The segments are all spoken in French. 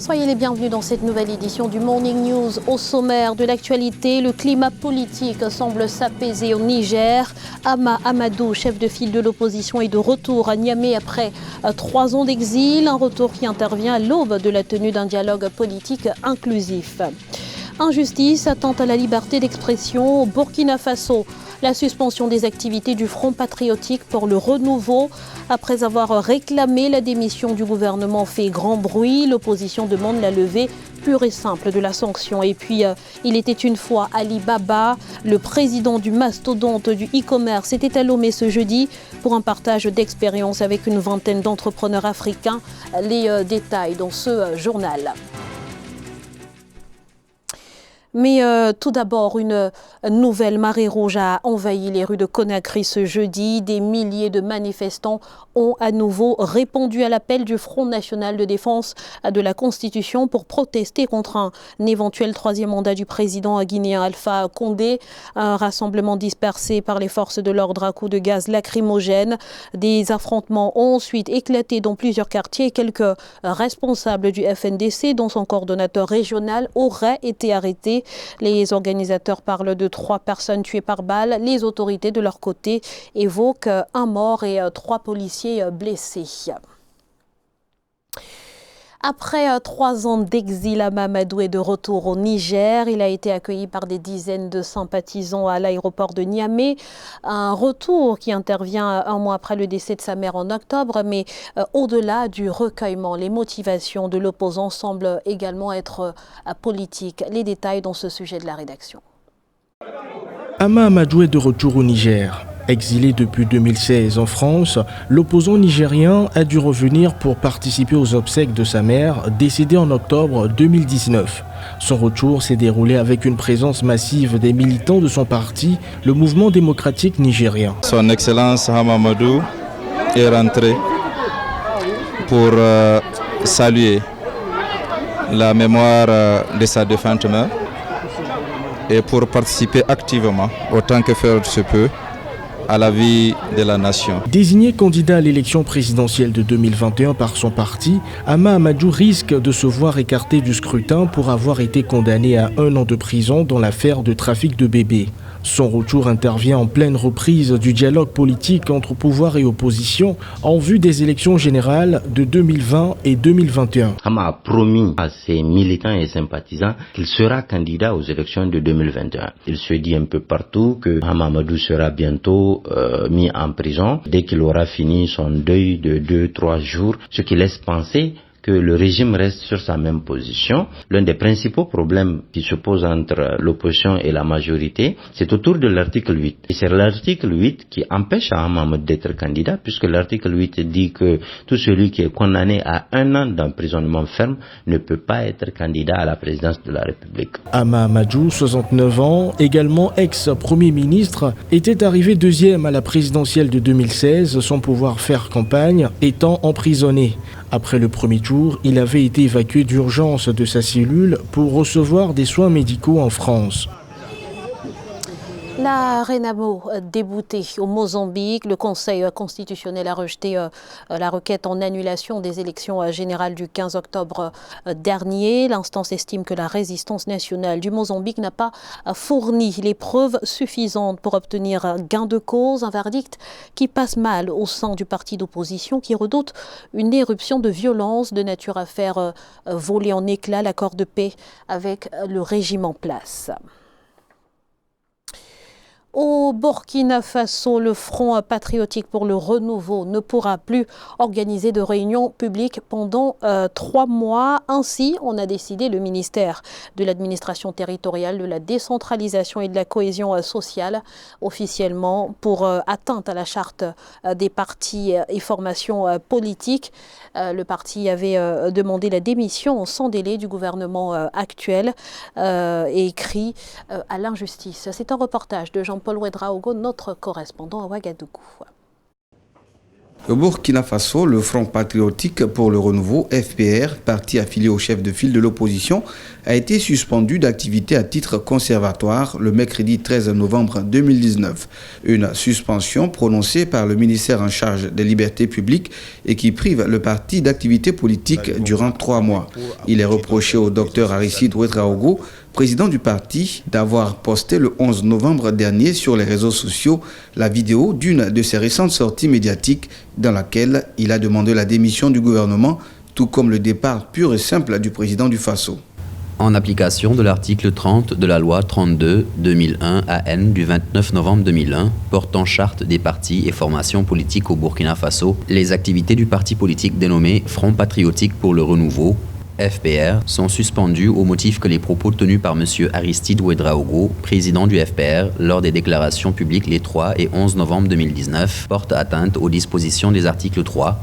Soyez les bienvenus dans cette nouvelle édition du Morning News. Au sommaire de l'actualité, le climat politique semble s'apaiser au Niger. Hama Amadou, chef de file de l'opposition, est de retour à Niamey après 3 ans d'exil. Un retour qui intervient à l'aube de la tenue d'un dialogue politique inclusif. Injustice, atteinte à la liberté d'expression au Burkina Faso. La suspension des activités du Front patriotique pour le renouveau. Après avoir réclamé la démission du gouvernement fait grand bruit, l'opposition demande la levée pure et simple de la sanction. Et puis, il était une fois Ali Baba, le président du mastodonte du e-commerce, était à Lomé ce jeudi pour un partage d'expériences avec une vingtaine d'entrepreneurs africains. Les détails dans ce journal. Mais tout d'abord, une nouvelle marée rouge a envahi les rues de Conakry ce jeudi. Des milliers de manifestants ont à nouveau répondu à l'appel du Front national de défense de la Constitution pour protester contre un éventuel 3e mandat du président guinéen Alpha Condé. Un rassemblement dispersé par les forces de l'ordre à coups de gaz lacrymogène. Des affrontements ont ensuite éclaté dans plusieurs quartiers. Quelques responsables du FNDC, dont son coordonnateur régional, auraient été arrêtés. Les organisateurs parlent de 3 personnes tuées par balle. Les autorités, de leur côté, évoquent un mort et 3 policiers blessés. Après 3 ans d'exil, Hama Amadou est de retour au Niger. Il a été accueilli par des dizaines de sympathisants à l'aéroport de Niamey. Un retour qui intervient 1 mois après le décès de sa mère en octobre. Mais au-delà du recueillement, les motivations de l'opposant semblent également être politiques. Les détails dans ce sujet de la rédaction. Hama Amadou est de retour au Niger. Exilé depuis 2016 en France, l'opposant nigérien a dû revenir pour participer aux obsèques de sa mère, décédée en octobre 2019. Son retour s'est déroulé avec une présence massive des militants de son parti, le Mouvement démocratique nigérien. Son Excellence Hama Amadou est rentré pour saluer la mémoire de sa défunte mère et pour participer activement, autant que faire se peut, à la vie de la nation. Désigné candidat à l'élection présidentielle de 2021 par son parti, Hama Amadou risque de se voir écarté du scrutin pour avoir été condamné à 1 an de prison dans l'affaire de trafic de bébés. Son retour intervient en pleine reprise du dialogue politique entre pouvoir et opposition en vue des élections générales de 2020 et 2021. Hama a promis à ses militants et sympathisants qu'il sera candidat aux élections de 2021. Il se dit un peu partout que Hama Amadou sera bientôt mis en prison dès qu'il aura fini son deuil de 2-3 jours, ce qui laisse penser que le régime reste sur sa même position. L'un des principaux problèmes qui se posent entre l'opposition et la majorité, c'est autour de l'article 8. Et c'est l'article 8 qui empêche Hama Amadou d'être candidat, puisque l'article 8 dit que tout celui qui est condamné à 1 an d'emprisonnement ferme ne peut pas être candidat à la présidence de la République. Hama Amadou, 69 ans, également ex-premier ministre, était arrivé 2e à la présidentielle de 2016 sans pouvoir faire campagne, étant emprisonné. Après le premier tour, il avait été évacué d'urgence de sa cellule pour recevoir des soins médicaux en France. La Renamo déboutée au Mozambique, le Conseil constitutionnel a rejeté la requête en annulation des élections générales du 15 octobre dernier. L'instance estime que la résistance nationale du Mozambique n'a pas fourni les preuves suffisantes pour obtenir gain de cause. Un verdict qui passe mal au sein du parti d'opposition qui redoute une éruption de violence de nature à faire voler en éclats l'accord de paix avec le régime en place. Au Burkina Faso, le Front patriotique pour le renouveau ne pourra plus organiser de réunions publiques pendant 3 mois. Ainsi, on a décidé le ministère de l'administration territoriale, de la décentralisation et de la cohésion sociale officiellement pour atteinte à la charte des partis et formations politiques. Le parti avait demandé la démission sans délai du gouvernement actuel et écrit à l'injustice. C'est un reportage de Jean-Paul Ouedraogo, notre correspondant à Ouagadougou. Au Burkina Faso, le Front patriotique pour le renouveau, FPR, parti affilié au chef de file de l'opposition, a été suspendu d'activité à titre conservatoire le mercredi 13 novembre 2019. Une suspension prononcée par le ministère en charge des libertés publiques et qui prive le parti d'activité politique durant 3 mois. Il est reproché au docteur Aristide Ouedraogo, président du parti, d'avoir posté le 11 novembre dernier sur les réseaux sociaux la vidéo d'une de ses récentes sorties médiatiques dans laquelle il a demandé la démission du gouvernement, tout comme le départ pur et simple du président du Faso. En application de l'article 30 de la loi 32/2001 AN du 29 novembre 2001 portant charte des partis et formations politiques au Burkina Faso, les activités du parti politique dénommé Front patriotique pour le renouveau, FPR, sont suspendues au motif que les propos tenus par M. Aristide Ouedraogo, président du FPR, lors des déclarations publiques les 3 et 11 novembre 2019, portent atteinte aux dispositions des articles 3,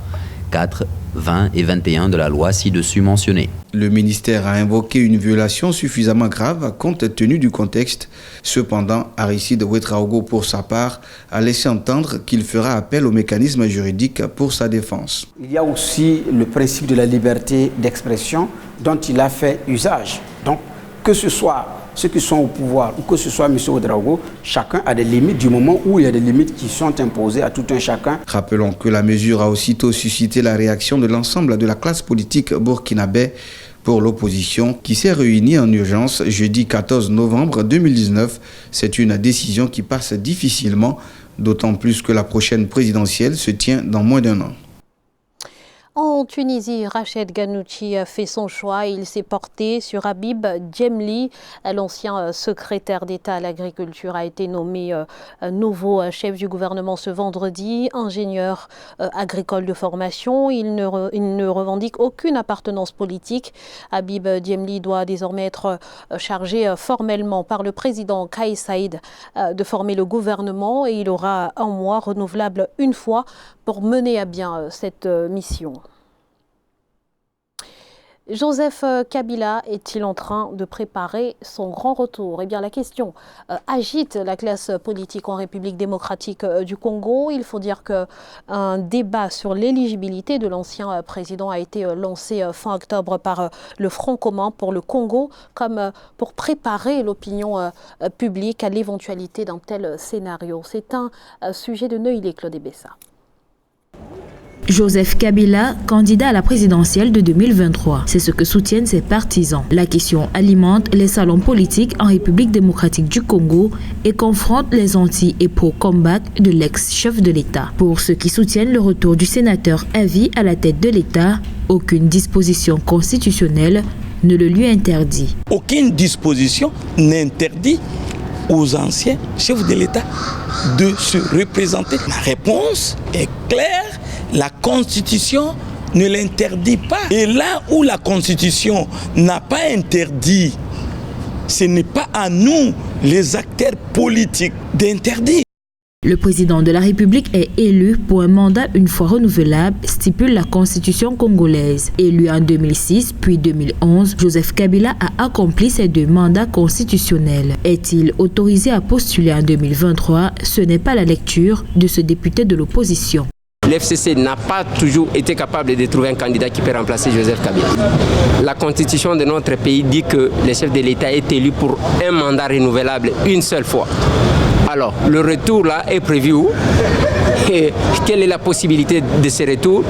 4, 20 et 21 de la loi ci-dessus mentionnée. Le ministère a invoqué une violation suffisamment grave compte tenu du contexte. Cependant, Aristide Ouedraogo, pour sa part, a laissé entendre qu'il fera appel au mécanisme juridique pour sa défense. Il y a aussi le principe de la liberté d'expression dont il a fait usage. Donc, que ce soit ceux qui sont au pouvoir ou que ce soit M. Ouedraogo, chacun a des limites du moment où il y a des limites qui sont imposées à tout un chacun. Rappelons que la mesure a aussitôt suscité la réaction de l'ensemble de la classe politique burkinabé pour l'opposition qui s'est réunie en urgence jeudi 14 novembre 2019. C'est une décision qui passe difficilement, d'autant plus que la prochaine présidentielle se tient dans moins d'1 an. En Tunisie, Rached Ghannouchi a fait son choix. Il s'est porté sur Habib Djemli. L'ancien secrétaire d'État à l'agriculture a été nommé nouveau chef du gouvernement ce vendredi, ingénieur agricole de formation. Il ne revendique aucune appartenance politique. Habib Djemli doit désormais être chargé formellement par le président Kais Saïd de former le gouvernement et il aura 1 mois renouvelable une fois pour mener à bien cette mission. Joseph Kabila est-il en train de préparer son grand retour? Eh bien, la question agite la classe politique en République démocratique du Congo. Il faut dire qu'un débat sur l'éligibilité de l'ancien président a été lancé fin octobre par le Front commun pour le Congo, comme pour préparer l'opinion publique à l'éventualité d'un tel scénario. C'est un sujet de Neuilly, Claude Bessa. Joseph Kabila, candidat à la présidentielle de 2023. C'est ce que soutiennent ses partisans. La question alimente les salons politiques en République démocratique du Congo et confronte les anti et pro-combat de l'ex-chef de l'État. Pour ceux qui soutiennent le retour du sénateur à vie à la tête de l'État, aucune disposition constitutionnelle ne le lui interdit. Aucune disposition n'interdit aux anciens chefs de l'État de se représenter. Ma réponse est claire. La Constitution ne l'interdit pas. Et là où la Constitution n'a pas interdit, ce n'est pas à nous, les acteurs politiques, d'interdire. Le président de la République est élu pour un mandat une fois renouvelable, stipule la Constitution congolaise. Élu en 2006 puis 2011, Joseph Kabila a accompli ses 2 mandats constitutionnels. Est-il autorisé à postuler en 2023? Ce n'est pas la lecture de ce député de l'opposition. L'FCC n'a pas toujours été capable de trouver un candidat qui peut remplacer Joseph Kabila. La constitution de notre pays dit que le chef de l'État est élu pour un mandat renouvelable une seule fois. Alors, le retour là est prévu où? Et quelle est la possibilité de ce retour?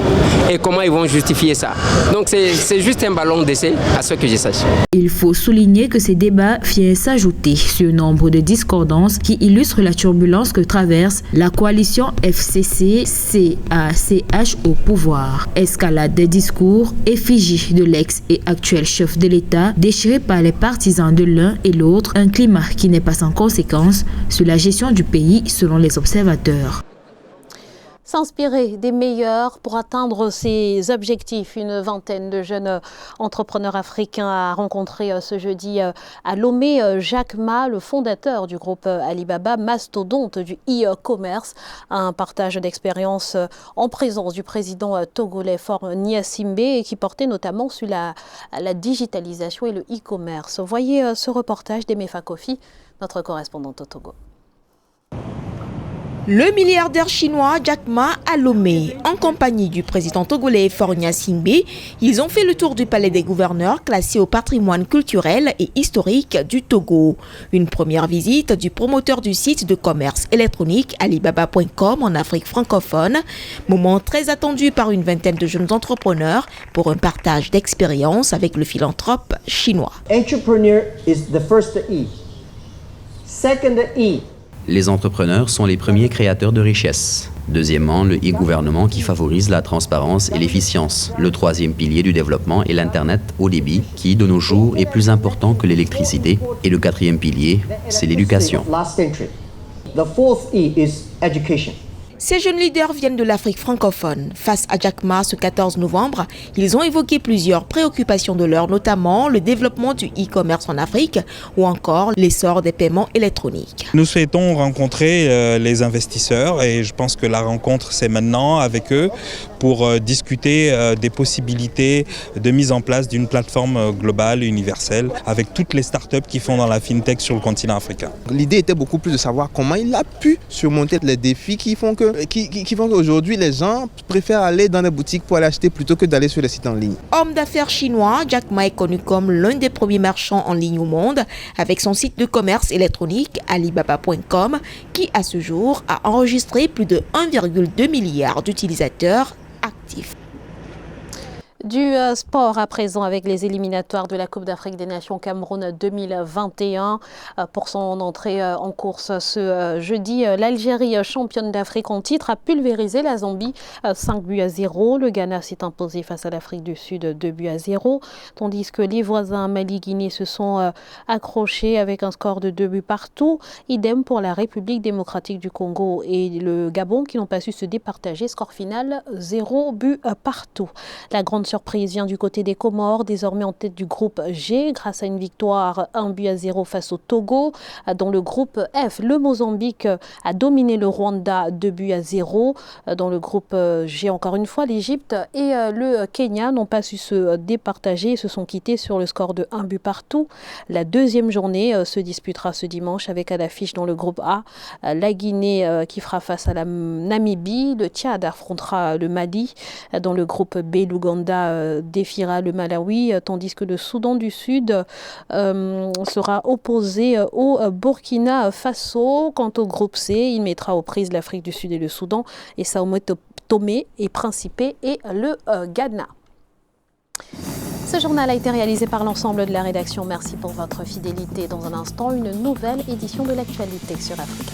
Et comment ils vont justifier ça? Donc c'est juste un ballon d'essai à ce que je sache. Il faut souligner que ces débats viennent s'ajouter sur nombre de discordances qui illustrent la turbulence que traverse la coalition FCC-CACH au pouvoir. Escalade des discours, effigie de l'ex et actuel chef de l'État, déchiré par les partisans de l'un et l'autre, un climat qui n'est pas sans conséquence sur la gestion du pays selon les observateurs. S'inspirer des meilleurs pour atteindre ses objectifs. Une vingtaine de jeunes entrepreneurs africains a rencontré ce jeudi à Lomé Jack Ma, le fondateur du groupe Alibaba, mastodonte du e-commerce. Un partage d'expérience en présence du président togolais Faure Gnassingbé qui portait notamment sur la digitalisation et le e-commerce. Voyez ce reportage d'Emefa Kofi, notre correspondante au Togo. Le milliardaire chinois Jack Ma à Lomé, en compagnie du président togolais Faure Gnassingbé, ils ont fait le tour du palais des gouverneurs classé au patrimoine culturel et historique du Togo. Une première visite du promoteur du site de commerce électronique Alibaba.com en Afrique francophone, moment très attendu par une vingtaine de jeunes entrepreneurs pour un partage d'expériences avec le philanthrope chinois. Entrepreneur is the first E. Second E. Les entrepreneurs sont les premiers créateurs de richesse. Deuxièmement, le e-gouvernement qui favorise la transparence et l'efficience. Le troisième pilier du développement est l'Internet haut débit qui, de nos jours, est plus important que l'électricité. Et le quatrième pilier, c'est l'éducation. The fourth E is education. Ces jeunes leaders viennent de l'Afrique francophone. Face à Jack Ma ce 14 novembre, ils ont évoqué plusieurs préoccupations de l'heure, notamment le développement du e-commerce en Afrique ou encore l'essor des paiements électroniques. Nous souhaitons rencontrer les investisseurs et je pense que la rencontre c'est maintenant avec eux pour discuter des possibilités de mise en place d'une plateforme globale, universelle, avec toutes les startups qui font dans la fintech sur le continent africain. L'idée était beaucoup plus de savoir comment il a pu surmonter les défis qui font qu'aujourd'hui les gens préfèrent aller dans des boutiques pour aller acheter plutôt que d'aller sur les sites en ligne. Homme d'affaires chinois, Jack Ma est connu comme l'un des premiers marchands en ligne au monde avec son site de commerce électronique Alibaba.com qui à ce jour a enregistré plus de 1,2 milliard d'utilisateurs actifs. Du sport à présent avec les éliminatoires de la Coupe d'Afrique des Nations Cameroun 2021. Pour son entrée en course ce jeudi, l'Algérie, championne d'Afrique en titre, a pulvérisé la Zambie 5-0. Le Ghana s'est imposé face à l'Afrique du Sud 2-0. Tandis que les voisins Mali-Guinée se sont accrochés avec un score de 2 buts partout. Idem pour la République démocratique du Congo et le Gabon qui n'ont pas su se départager. Score final 0 but partout. La grande surprise vient du côté des Comores, désormais en tête du groupe G, grâce à une victoire 1-0 face au Togo. Dans le groupe F, le Mozambique a dominé le Rwanda 2-0. Dans le groupe G, encore une fois, l'Égypte et le Kenya n'ont pas su se départager et se sont quittés sur le score de 1 but partout. La deuxième journée se disputera ce dimanche avec à l'affiche dans le groupe A, la Guinée qui fera face à la Namibie. Le Tchad affrontera le Mali. Dans le groupe B, l'Ouganda défiera le Malawi, tandis que le Soudan du Sud sera opposé au Burkina Faso. Quant au groupe C, il mettra aux prises l'Afrique du Sud et le Soudan, et Sao Tomé et Principe et le Ghana. Ce journal a été réalisé par l'ensemble de la rédaction. Merci pour votre fidélité. Dans un instant, une nouvelle édition de l'actualité sur Africa.